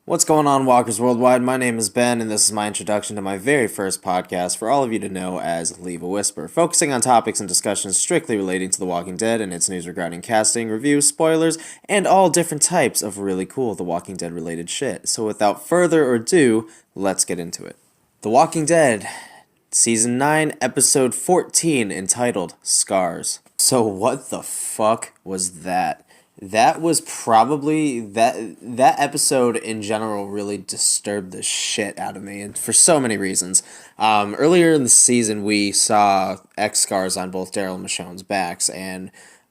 What's going on, Walkers Worldwide? My name is Ben, and this is my introduction to my very first podcast for all of you to know as Leave a Whisper, focusing on topics and discussions strictly relating to The Walking Dead and its news regarding casting, reviews, spoilers, and all different types of really cool The Walking Dead related shit. So without further ado, let's get into it. The Walking Dead, Season 9, Episode 14, entitled Scars. So what the fuck was that? That was probably that episode in general really disturbed the shit out of me, and for so many reasons. Earlier in the season, we saw X scars on both Daryl and Michonne's backs, and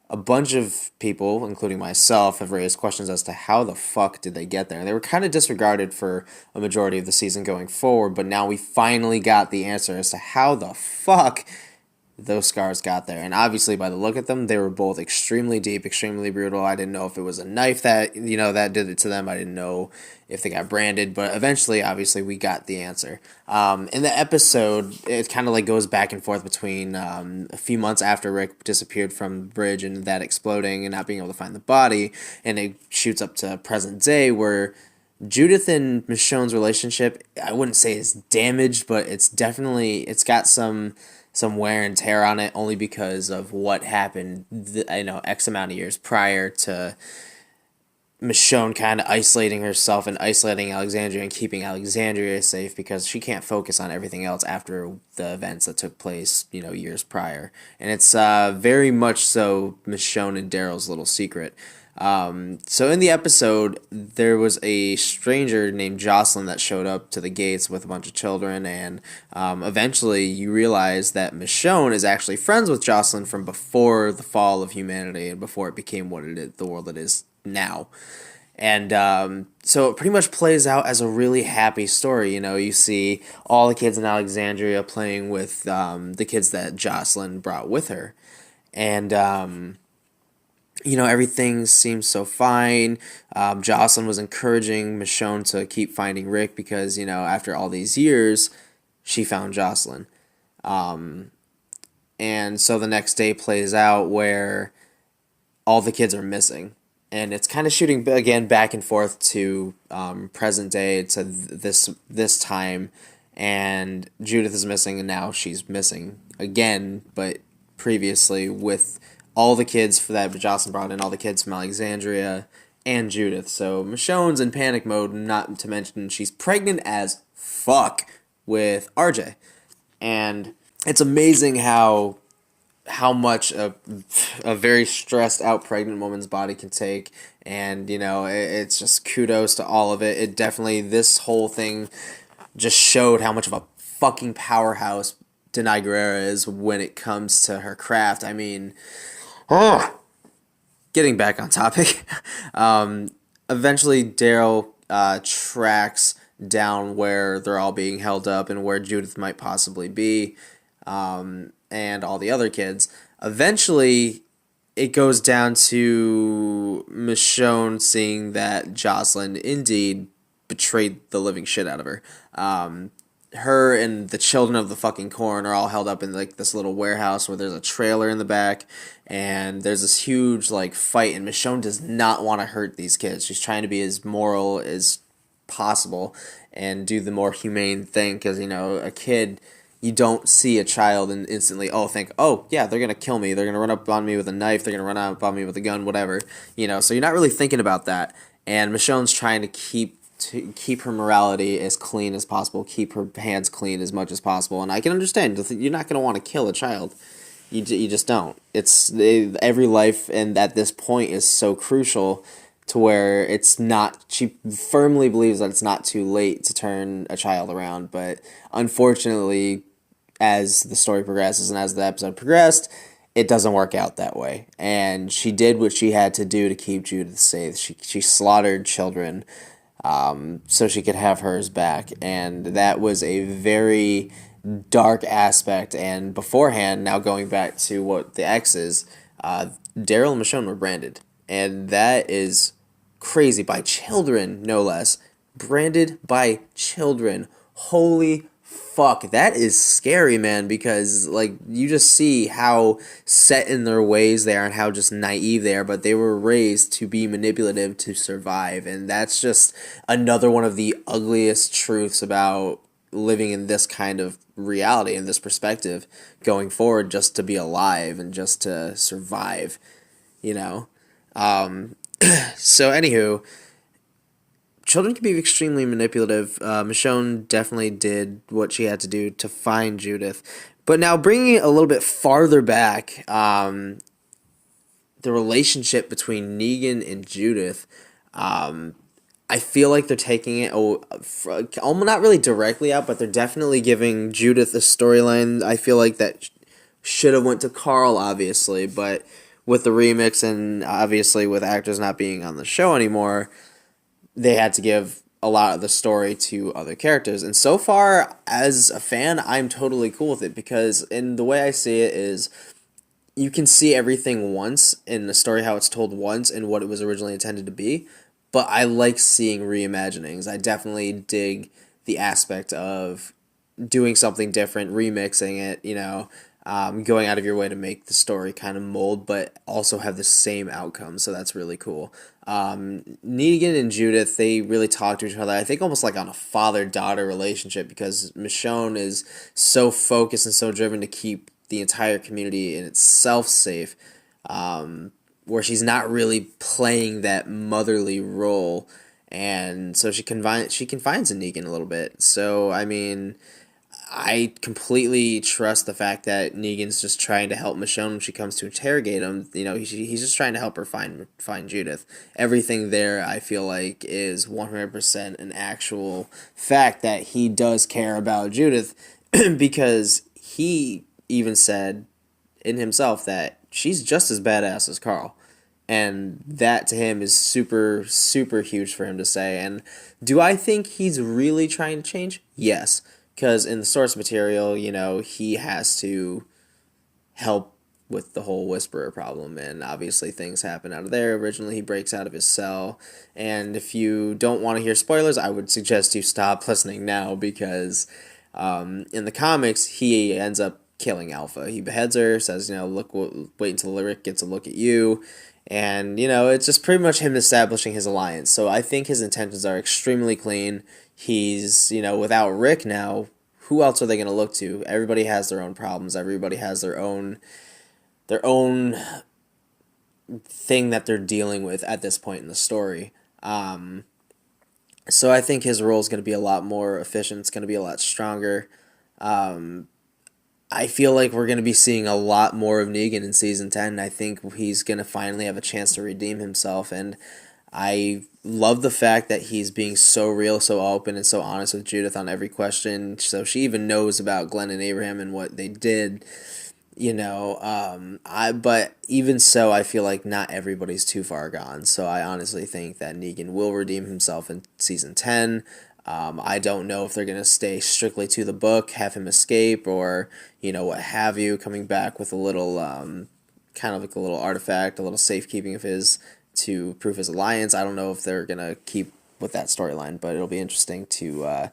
a bunch of people, including myself, have raised questions as to how the fuck did they get there. And they were kind of disregarded for a majority of the season going forward, but now we finally got the answer as to how the fuck those scars got there. And obviously, by the look at them, they were both extremely deep, extremely brutal. I didn't know if it was a knife that, that did it to them. I didn't know if they got branded, but eventually, obviously, we got the answer. In the episode, it kind of like goes back and forth between a few months after Rick disappeared from the bridge and that exploding and not being able to find the body, and it shoots up to present day where Judith and Michonne's relationship, I wouldn't say is damaged, but it's got some wear and tear on it only because of what happened, X amount of years prior to Michonne kind of isolating herself and isolating Alexandria and keeping Alexandria safe because she can't focus on everything else after the events that took place, years prior. And it's very much so Michonne and Daryl's little secret. So in the episode, there was a stranger named Jocelyn that showed up to the gates with a bunch of children, and eventually you realize that Michonne is actually friends with Jocelyn from before the fall of humanity and before it became what it is, the world it is now. And so it pretty much plays out as a really happy story. You see all the kids in Alexandria playing with the kids that Jocelyn brought with her. And everything seems so fine. Jocelyn was encouraging Michonne to keep finding Rick because, after all these years, she found Jocelyn. And so the next day plays out where all the kids are missing. And it's kind of shooting, again, back and forth to present day to this time. And Judith is missing, and now she's missing again, but previously with all the kids for that Jocelyn brought in, all the kids from Alexandria and Judith. So Michonne's in panic mode, not to mention she's pregnant as fuck with RJ. And it's amazing how much a very stressed out pregnant woman's body can take. And, it's just kudos to all of it. It definitely, this whole thing just showed how much of a fucking powerhouse Denai Guerrera is when it comes to her craft. I mean, getting back on topic, eventually Daryl tracks down where they're all being held up and where Judith might possibly be, and all the other kids. Eventually, it goes down to Michonne seeing that Jocelyn indeed betrayed the living shit out of her. Her and the children of the fucking corn are all held up in like this little warehouse where there's a trailer in the back, and there's this huge like fight, and Michonne does not want to hurt these kids. She's trying to be as moral as possible and do the more humane thing because, a kid, you don't see a child and instantly think, oh yeah, they're gonna kill me, they're gonna run up on me with a knife, they're gonna run up on me with a gun, whatever, so you're not really thinking about that. And Michonne's trying to keep her morality as clean as possible, keep her hands clean as much as possible. And I can understand, you're not going to want to kill a child. You just don't. It's every life, and at this point is so crucial to where it's not, she firmly believes that it's not too late to turn a child around. But unfortunately, as the story progresses and as the episode progressed, it doesn't work out that way. And she did what she had to do to keep Judith safe. She slaughtered children so she could have hers back. And that was a very dark aspect. And beforehand, now going back to what the X is, Daryl and Michonne were branded. And that is crazy, by children, no less. Branded by children. Holy Fuck, that is scary, man, because like you just see how set in their ways they are and how just naive they are, but they were raised to be manipulative to survive, and that's just another one of the ugliest truths about living in this kind of reality and this perspective going forward, just to be alive and just to survive, you know. Um, so anywho, children can be extremely manipulative. Michonne definitely did what she had to do to find Judith. But now bringing it a little bit farther back, the relationship between Negan and Judith, I feel like they're taking it almost not really directly out, but they're definitely giving Judith a storyline. I feel like that should have went to Carl, obviously, but with the remix and obviously with actors not being on the show anymore, they had to give a lot of the story to other characters. And so far, as a fan, I'm totally cool with it because, in the way I see it, is you can see everything once in the story, how it's told once and what it was originally intended to be. But I like seeing reimaginings. I definitely dig the aspect of doing something different, remixing it, going out of your way to make the story kind of mold, but also have the same outcome. So that's really cool. Negan and Judith, they really talk to each other. I think almost like on a father-daughter relationship because Michonne is so focused and so driven to keep the entire community in itself safe, where she's not really playing that motherly role, and so she confides in Negan a little bit. So I mean, I completely trust the fact that Negan's just trying to help Michonne when she comes to interrogate him. He's just trying to help her find Judith. Everything there, I feel like, is 100% an actual fact that he does care about Judith because he even said in himself that she's just as badass as Carl. And that to him is super, super huge for him to say. And do I think he's really trying to change? Yes. Because in the source material, he has to help with the whole Whisperer problem. And obviously things happen out of there. Originally, he breaks out of his cell. And if you don't want to hear spoilers, I would suggest you stop listening now because in the comics, he ends up killing Alpha. He beheads her, says, wait until Lyric gets a look at you. And, it's just pretty much him establishing his alliance. So I think his intentions are extremely clean. He's, without Rick now, who else are they going to look to? Everybody has their own problems. Everybody has their own thing that they're dealing with at this point in the story. So I think his role is going to be a lot more efficient. It's going to be a lot stronger. I feel like we're going to be seeing a lot more of Negan in Season 10. I think he's going to finally have a chance to redeem himself, and I love the fact that he's being so real, so open, and so honest with Judith on every question, so she even knows about Glenn and Abraham and what they did, but even so, I feel like not everybody's too far gone, so I honestly think that Negan will redeem himself in Season 10. I don't know if they're going to stay strictly to the book, have him escape, or, what have you, coming back with a little, kind of like a little artifact, a little safekeeping of his to prove his alliance. I don't know if they're going to keep with that storyline, but it'll be interesting to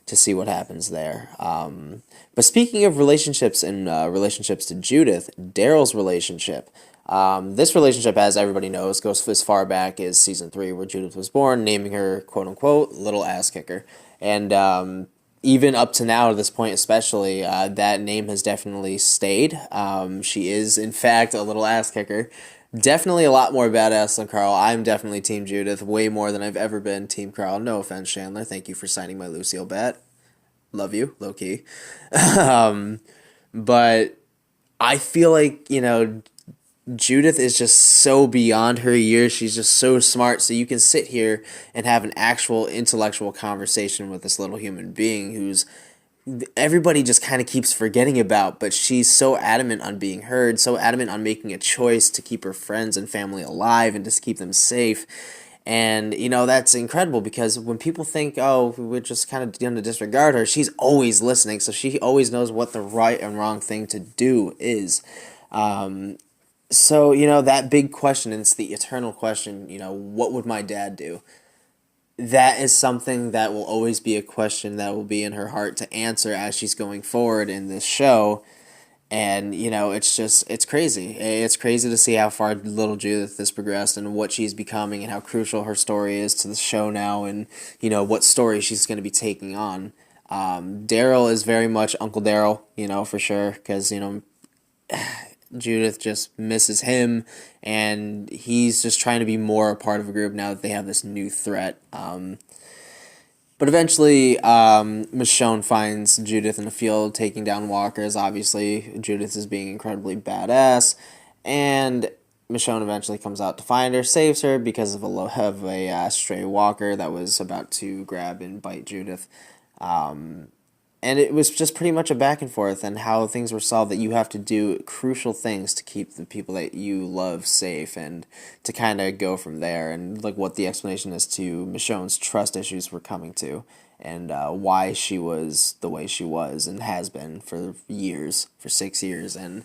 see what happens there. But speaking of relationships and relationships to Judith, Daryl's relationship. This relationship, as everybody knows, goes as far back as Season 3, where Judith was born, naming her, quote-unquote, little ass kicker. And even up to now, to this point especially, that name has definitely stayed. She is, in fact, a little ass kicker. Definitely a lot more badass than Carl. I'm definitely Team Judith, way more than I've ever been Team Carl. No offense, Chandler. Thank you for signing my Lucille bat. Love you, low-key. But I feel like, Judith is just so beyond her years. She's just so smart. So you can sit here and have an actual intellectual conversation with this little human being who's everybody just kind of keeps forgetting about, but she's so adamant on being heard, so adamant on making a choice to keep her friends and family alive and just keep them safe. And, that's incredible because when people think, oh, we're just kind of going to disregard her, she's always listening. So she always knows what the right and wrong thing to do is. So, that big question, and it's the eternal question, what would my dad do? that is something that will always be a question that will be in her heart to answer as she's going forward in this show. And, it's crazy. It's crazy to see how far little Judith has progressed and what she's becoming and how crucial her story is to the show now and, what story she's going to be taking on. Daryl is very much Uncle Daryl, for sure, because, Judith just misses him, and he's just trying to be more a part of a group now that they have this new threat. But eventually, Michonne finds Judith in the field taking down walkers. Obviously, Judith is being incredibly badass, and Michonne eventually comes out to find her, saves her because of a stray walker that was about to grab and bite Judith. And it was just pretty much a back and forth and how things were solved, that you have to do crucial things to keep the people that you love safe and to kind of go from there, and like what the explanation is to Michonne's trust issues were coming to, and why she was the way she was and has been for years, for 6 years. And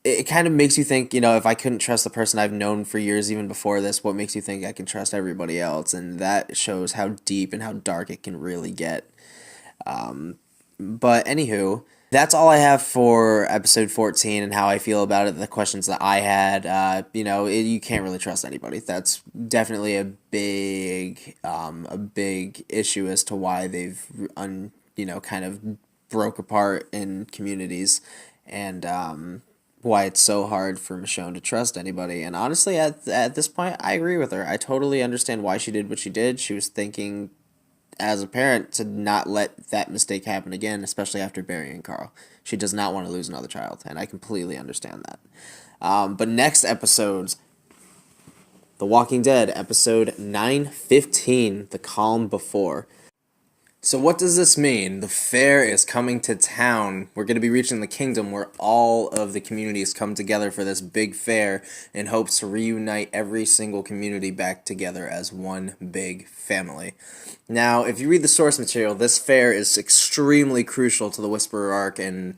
it kind of makes you think, if I couldn't trust the person I've known for years, even before this, what makes you think I can trust everybody else? And that shows how deep and how dark it can really get. But anywho, that's all I have for episode 14 and how I feel about it, the questions that I had. You can't really trust anybody. That's definitely a big issue as to why they've, kind of broke apart in communities. And, why it's so hard for Michonne to trust anybody. And honestly, at this point, I agree with her. I totally understand why she did what she did. She was thinking, as a parent, to not let that mistake happen again, especially after burying Carl. She does not want to lose another child, and I completely understand that. But next episodes, The Walking Dead, episode 9:15, The Calm Before. So what does this mean? The fair is coming to town. We're going to be reaching the kingdom where all of the communities come together for this big fair in hopes to reunite every single community back together as one big family. Now, if you read the source material, this fair is extremely crucial to the Whisperer arc and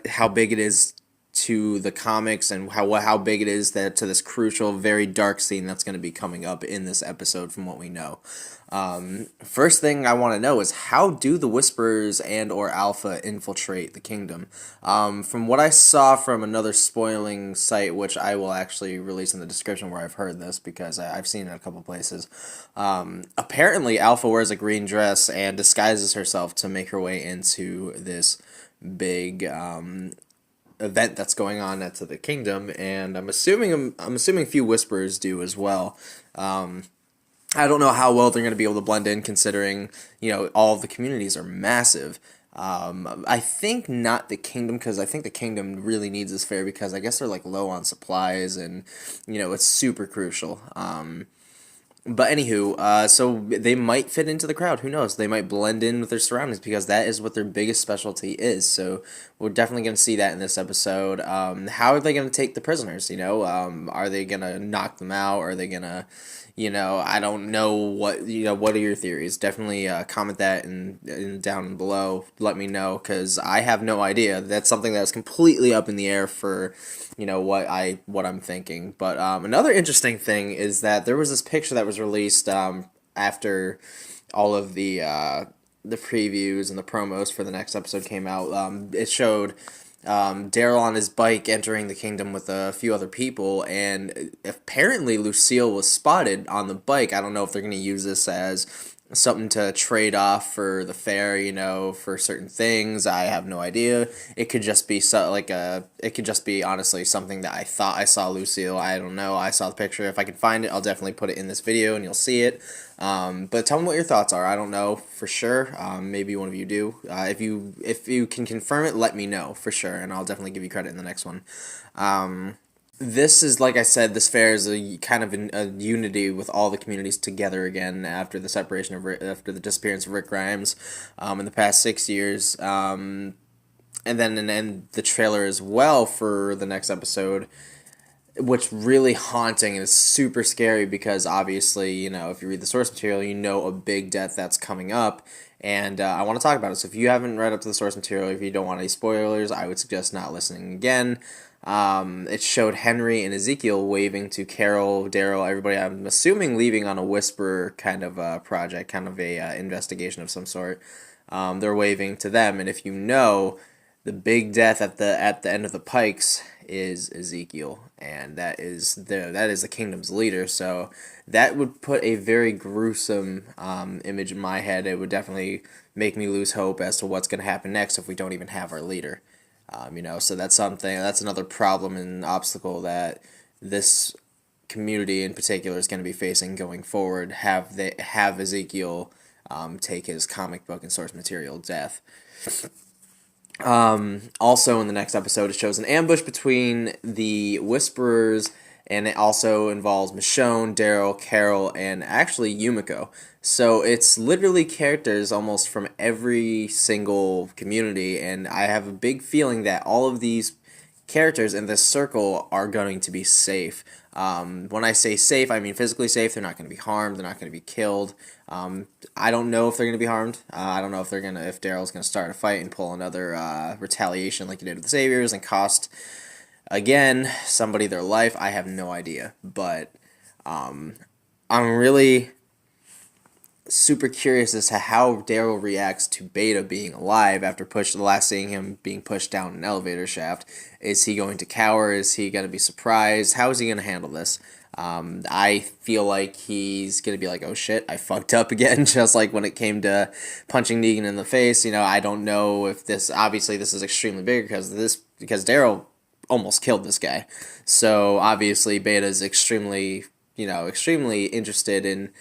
how big it is to the comics, and how big it is that to this crucial, very dark scene that's going to be coming up in this episode from what we know. First thing I want to know is, how do the Whisperers and or Alpha infiltrate the kingdom? From what I saw from another spoiling site, which I will actually release in the description where I've heard this because I've seen it in a couple places, apparently Alpha wears a green dress and disguises herself to make her way into this big event that's going on at the kingdom, and I'm assuming a few Whisperers do as well. I don't know how well they're going to be able to blend in, considering all of the communities are massive. I think not the kingdom, because I think the kingdom really needs this fair because I guess they're like low on supplies, and it's super crucial. But anywho, so they might fit into the crowd. Who knows? They might blend in with their surroundings because that is what their biggest specialty is. So we're definitely going to see that in this episode. How are they going to take the prisoners? Are they going to knock them out? Are they going to, I don't know what are your theories? Definitely comment that in down below. Let me know, because I have no idea. That's something that's completely up in the air for what I'm thinking. But another interesting thing is that there was this picture that was released after all of the previews and the promos for the next episode came out. It showed Daryl on his bike entering the kingdom with a few other people, and apparently Lucille was spotted on the bike. I don't know if they're going to use this as something to trade off for the fair, for certain things. I have no idea. It could just be honestly something that I thought I saw Lucille. I don't know. I saw the picture. If I can find it, I'll definitely put it in this video and you'll see it. But tell me what your thoughts are. I don't know for sure. Maybe one of you do. If you can confirm it, let me know for sure, and I'll definitely give you credit in the next one. This is, like I said, this fair is a kind of a unity with all the communities together again after the separation of after the disappearance of Rick Grimes in the past 6 years. And then the trailer as well for the next episode, which really haunting and is super scary because obviously, if you read the source material, a big death that's coming up. And I want to talk about it. So if you haven't read up to the source material, if you don't want any spoilers, I would suggest not listening again. It showed Henry and Ezekiel waving to Carol, Daryl, everybody. I'm assuming leaving on a Whisper kind of project, kind of a investigation of some sort. They're waving to them, and if you know, the big death at the end of the Pikes is Ezekiel, and that is the kingdom's leader. So that would put a very gruesome image in my head. It would definitely make me lose hope as to what's going to happen next if we don't even have our leader. So that's another problem and obstacle that this community in particular is going to be facing going forward. Have Ezekiel take his comic book and source material death. Also, in the next episode, it shows an ambush between the Whisperers, and it also involves Michonne, Daryl, Carol, and actually Yumiko. So it's literally characters almost from every single community, and I have a big feeling that all of these characters in this circle are going to be safe. When I say safe, I mean physically safe. They're not going to be harmed. They're not going to be killed. I don't know if they're going to be harmed. I don't know if Daryl's going to start a fight and pull another retaliation like he did with the Saviors and cost again somebody their life. I have no idea, but I'm really super curious as to how Daryl reacts to Beta being alive after seeing him being pushed down an elevator shaft. Is he going to cower? Is he going to be surprised? How is he going to handle this? I feel like he's going to be like, oh shit, I fucked up again, just like when it came to punching Negan in the face. I don't know if obviously this is extremely big because Daryl almost killed this guy. So obviously Beta's extremely interested in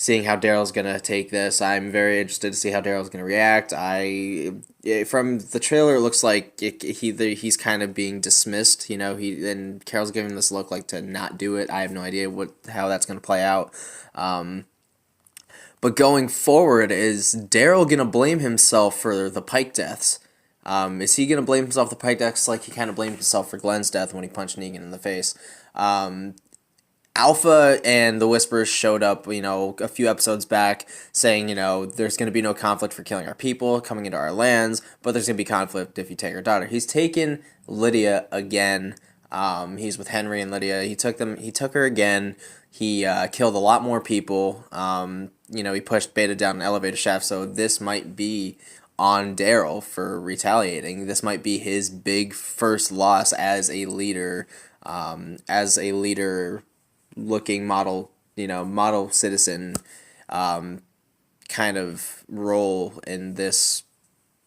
seeing how Daryl's gonna take this. I'm very interested to see how Daryl's gonna react. From the trailer, it looks like he's kind of being dismissed. And Carol's giving him this look like to not do it. I have no idea how that's gonna play out. But going forward, is Daryl gonna blame himself for the Pike deaths? Is he gonna blame himself for the Pike deaths like he kind of blamed himself for Glenn's death when he punched Negan in the face? Alpha and the Whisperers showed up, a few episodes back saying, there's going to be no conflict for killing our people, coming into our lands, but there's going to be conflict if you take our daughter. He's taken Lydia again. He's with Henry and Lydia. He took her again. He killed a lot more people. He pushed Beta down an elevator shaft, so this might be on Daryl for retaliating. This might be his big first loss as a leader, looking model citizen kind of role in this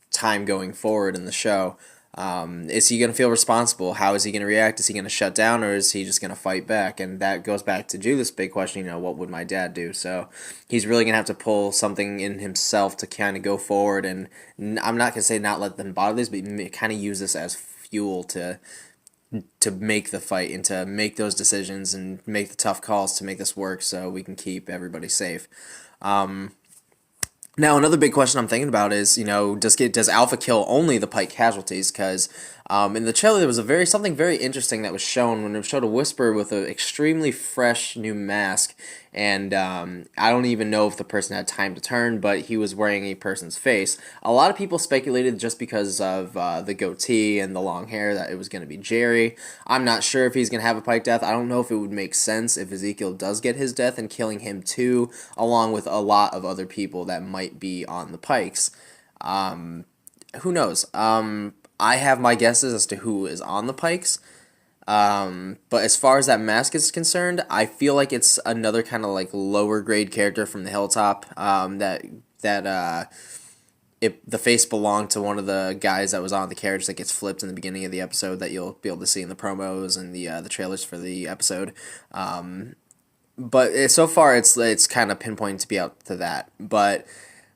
time going forward in the show. Is he going to feel responsible? How is he going to react? Is he going to shut down, or is he just going to fight back? And that goes back to Judith's big question, what would my dad do? So he's really going to have to pull something in himself to kind of go forward, and I'm not going to say not let them bother this, but kind of use this as fuel to make the fight and to make those decisions and make the tough calls to make this work so we can keep everybody safe. Now, another big question I'm thinking about is, does Alpha kill only the Pike casualties? Because in the trailer, there was something very interesting that was shown when it showed a Whisper with an extremely fresh new mask, and I don't even know if the person had time to turn, but he was wearing a person's face. A lot of people speculated just because of the goatee and the long hair that it was going to be Jerry. I'm not sure if he's going to have a Pike death. I don't know if it would make sense if Ezekiel does get his death and killing him too, along with a lot of other people that might be on the Pikes. Who knows? I have my guesses as to who is on the Pikes. But as far as that mask is concerned, I feel like it's another kind of like lower grade character from the hilltop. The face belonged to one of the guys that was on the carriage that gets flipped in the beginning of the episode that you'll be able to see in the promos and the trailers for the episode. But so far it's kind of pinpointed to be out to that. But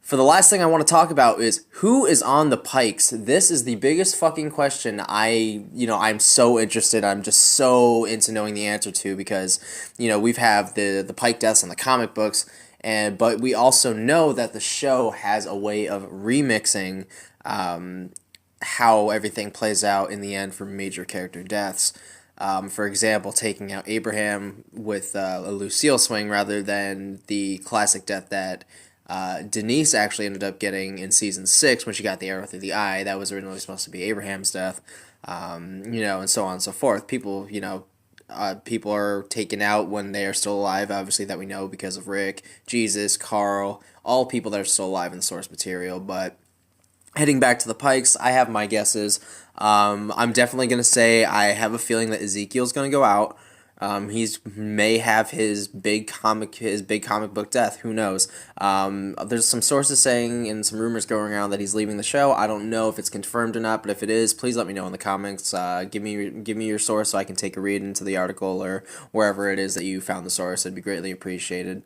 for the last thing I want to talk about is who is on the Pikes. This is the biggest fucking question I'm so interested. I'm just so into knowing the answer to, because, we've have the Pike deaths in the comic books, but we also know that the show has a way of remixing how everything plays out in the end for major character deaths. For example, taking out Abraham with a Lucille swing rather than the classic death that Denise actually ended up getting in season 6 when she got the arrow through the eye. That was originally supposed to be Abraham's death. and so on and so forth. People, people are taken out when they are still alive, obviously, that we know because of Rick, Jesus, Carl, all people that are still alive in the source material. But heading back to the Pikes, I have my guesses. I'm definitely going to say I have a feeling that Ezekiel's going to go out. He's may have his big comic book death. Who knows? There's some sources saying and some rumors going around that he's leaving the show. I don't know if it's confirmed or not, but if it is, please let me know in the comments. Give me your source so I can take a read into the article or wherever it is that you found the source. It'd be greatly appreciated.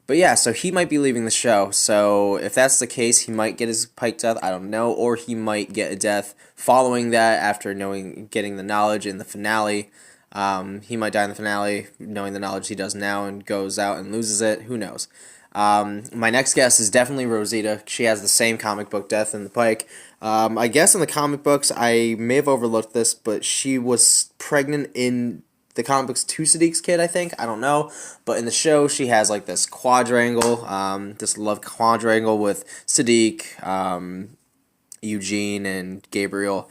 But yeah, so he might be leaving the show. So if that's the case, he might get his Pike death. I don't know, or he might get a death following that after getting the knowledge in the finale. He might die in the finale, knowing the knowledge he does now, and goes out and loses it. Who knows? My next guess is definitely Rosita. She has the same comic book death in the Pike. I guess in the comic books, I may have overlooked this, but she was pregnant in the comic books to Siddiq's kid, I think. I don't know. But in the show, she has like this quadrangle, this love quadrangle with Siddiq, Eugene, and Gabriel.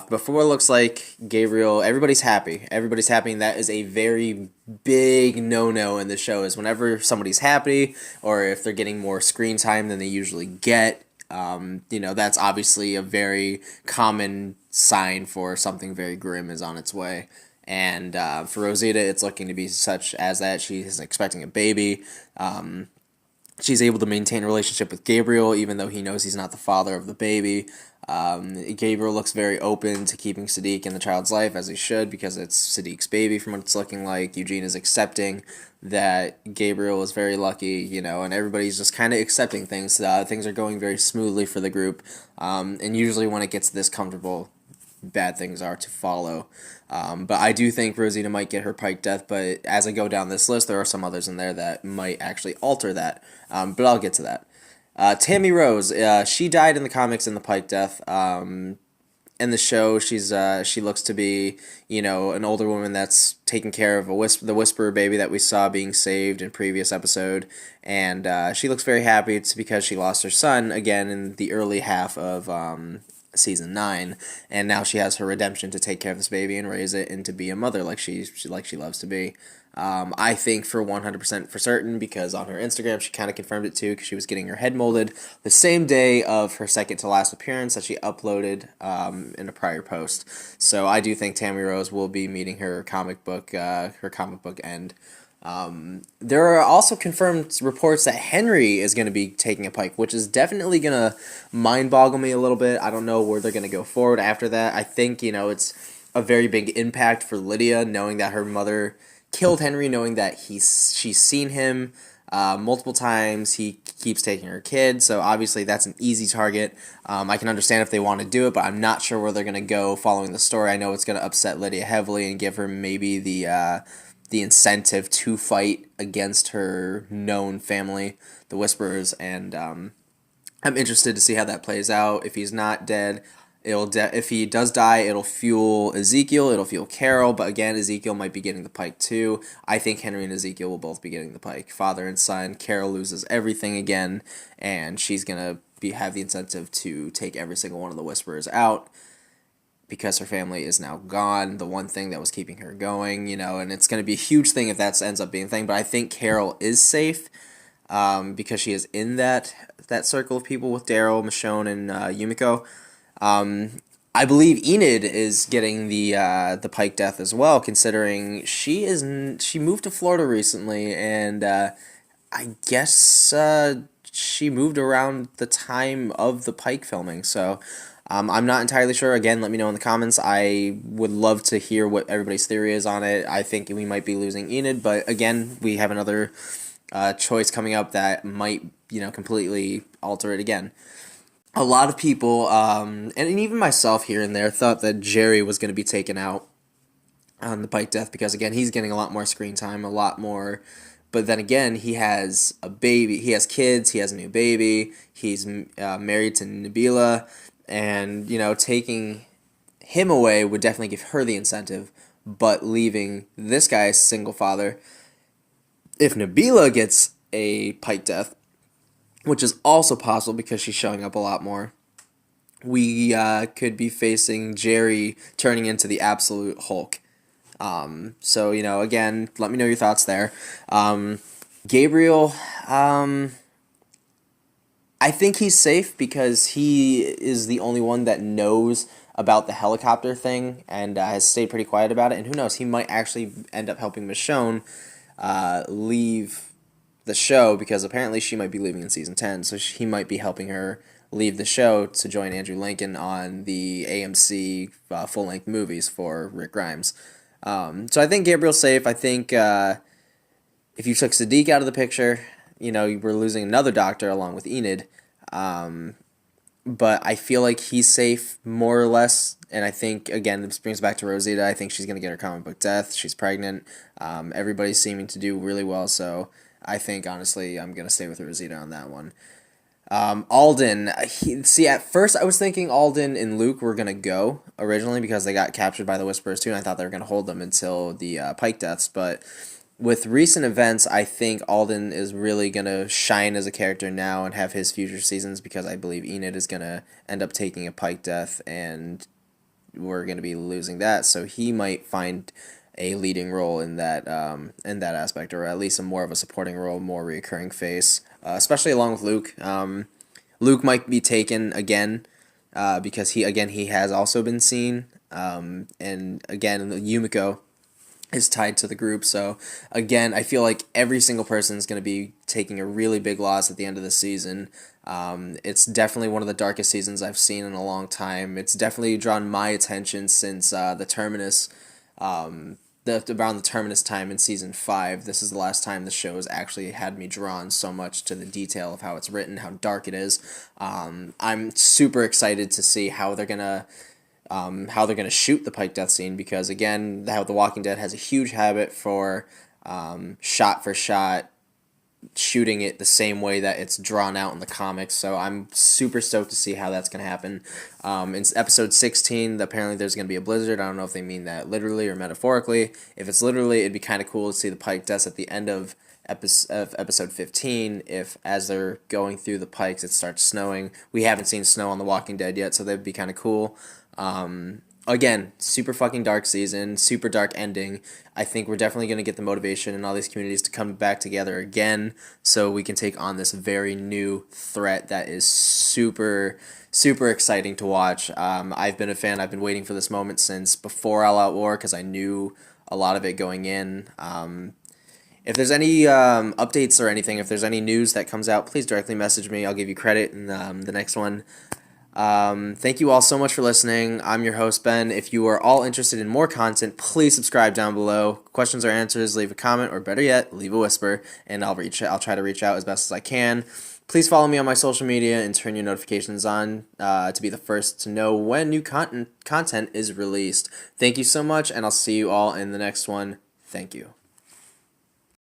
Before it looks like Gabriel, everybody's happy. Everybody's happy, and that is a very big no-no in the show, is whenever somebody's happy, or if they're getting more screen time than they usually get, that's obviously a very common sign for something very grim is on its way. And for Rosita, it's looking to be such as that. She is expecting a baby. She's able to maintain a relationship with Gabriel, even though he knows he's not the father of the baby. Gabriel looks very open to keeping Siddiq in the child's life, as he should, because it's Siddiq's baby from what it's looking like. Eugene is accepting that Gabriel is very lucky, and everybody's just kind of accepting things. Things are going very smoothly for the group, and usually when it gets this comfortable, bad things are to follow. But I do think Rosita might get her Pike death, but as I go down this list, there are some others in there that might actually alter that. But I'll get to that. Tammy Rose, she died in the comics in the Pike death. In the show, she looks to be, an older woman that's taking care of the Whisperer baby that we saw being saved in previous episode, and she looks very happy. It's because she lost her son again in the early half of season 9, and now she has her redemption to take care of this baby and raise it and to be a mother like she loves to be. I think for 100% for certain, because on her Instagram she kind of confirmed it too, because she was getting her head molded the same day of her second to last appearance that she uploaded in a prior post. So I do think Tammy Rose will be meeting her comic book end. There are also confirmed reports that Henry is going to be taking a Pike, which is definitely going to mind boggle me a little bit. I don't know where they're going to go forward after that. I think, it's a very big impact for Lydia, knowing that her mother killed Henry, knowing that she's seen him multiple times. He keeps taking her kid, so obviously that's an easy target. I can understand if they want to do it, but I'm not sure where they're going to go following the story. I know it's going to upset Lydia heavily and give her maybe the incentive to fight against her known family, the Whisperers, and I'm interested to see how that plays out. If he's not dead, if he does die, it'll fuel Ezekiel, it'll fuel Carol, but again, Ezekiel might be getting the Pike too. I think Henry and Ezekiel will both be getting the Pike, father and son. Carol loses everything again, and she's gonna have the incentive to take every single one of the Whisperers out, because her family is now gone, the one thing that was keeping her going, and it's going to be a huge thing if that ends up being a thing, but I think Carol is safe, because she is in that circle of people with Daryl, Michonne, and Yumiko. I believe Enid is getting the Pike death as well, considering she moved to Florida recently, and I guess she moved around the time of the Pike filming, so I'm not entirely sure. Again, let me know in the comments. I would love to hear what everybody's theory is on it. I think we might be losing Enid, but again, we have another choice coming up that might, completely alter it again. A lot of people, and even myself here and there, thought that Jerry was going to be taken out on the Pike death because, again, he's getting a lot more screen time, a lot more. But then again, he has a baby, he has kids, he has a new baby, he's married to Nabila. And, taking him away would definitely give her the incentive, but leaving this guy as single father, if Nabila gets a Pike death, which is also possible because she's showing up a lot more, we could be facing Jerry turning into the absolute Hulk. So, again, let me know your thoughts there. Gabriel, I think he's safe because he is the only one that knows about the helicopter thing and has stayed pretty quiet about it. And who knows, he might actually end up helping Michonne leave the show because apparently she might be leaving in season 10. So he might be helping her leave the show to join Andrew Lincoln on the AMC full-length movies for Rick Grimes. So I think Gabriel's safe. I think if you took Sadiq out of the picture, you were losing another doctor along with Enid. But I feel like he's safe more or less. And I think, again, this brings back to Rosita. I think she's going to get her comic book death. She's pregnant. Everybody's seeming to do really well. So I think, honestly, I'm going to stay with Rosita on that one. Alden, at first I was thinking Alden and Luke were going to go originally because they got captured by the Whisperers too, and I thought they were going to hold them until the Pike deaths, but with recent events, I think Alden is really going to shine as a character now and have his future seasons because I believe Enid is going to end up taking a Pike death, and we're going to be losing that, so he might find a leading role in that aspect, or at least a more of a supporting role, more reoccurring face, especially along with Luke. Luke might be taken again because he has also been seen, and again Yumiko is tied to the group. So again, I feel like every single person is going to be taking a really big loss at the end of the season. It's definitely one of the darkest seasons I've seen in a long time. It's definitely drawn my attention since the Terminus. Around the Terminus time in season 5, this is the last time the show has actually had me drawn so much to the detail of how it's written, how dark it is. I'm super excited to see how they're gonna shoot the Pike death scene because again, how The Walking Dead has a huge habit for shot for shot shooting it the same way that it's drawn out in the comics, so I'm super stoked to see how that's going to happen. In episode 16, apparently there's going to be a blizzard. I don't know if they mean that literally or metaphorically. If it's literally, it'd be kind of cool to see the Pike deaths at the end of episode 15, if as they're going through the Pikes it starts snowing. We haven't seen snow on The Walking Dead yet, so that'd be kind of cool. Again, super fucking dark season, super dark ending. I think we're definitely going to get the motivation in all these communities to come back together again so we can take on this very new threat that is super, super exciting to watch. I've been a fan. I've been waiting for this moment since before All Out War because I knew a lot of it going in. If there's any updates or anything, if there's any news that comes out, please directly message me. I'll give you credit in the next one. Thank you all so much for listening. I'm your host, Ben. If you are all interested in more content, please subscribe down below. Questions or answers, leave a comment, or better yet, leave a whisper, and I'll try to reach out as best as I can. Please follow me on my social media and turn your notifications on to be the first to know when new content is released. Thank you so much, and I'll see you all in the next one. Thank you.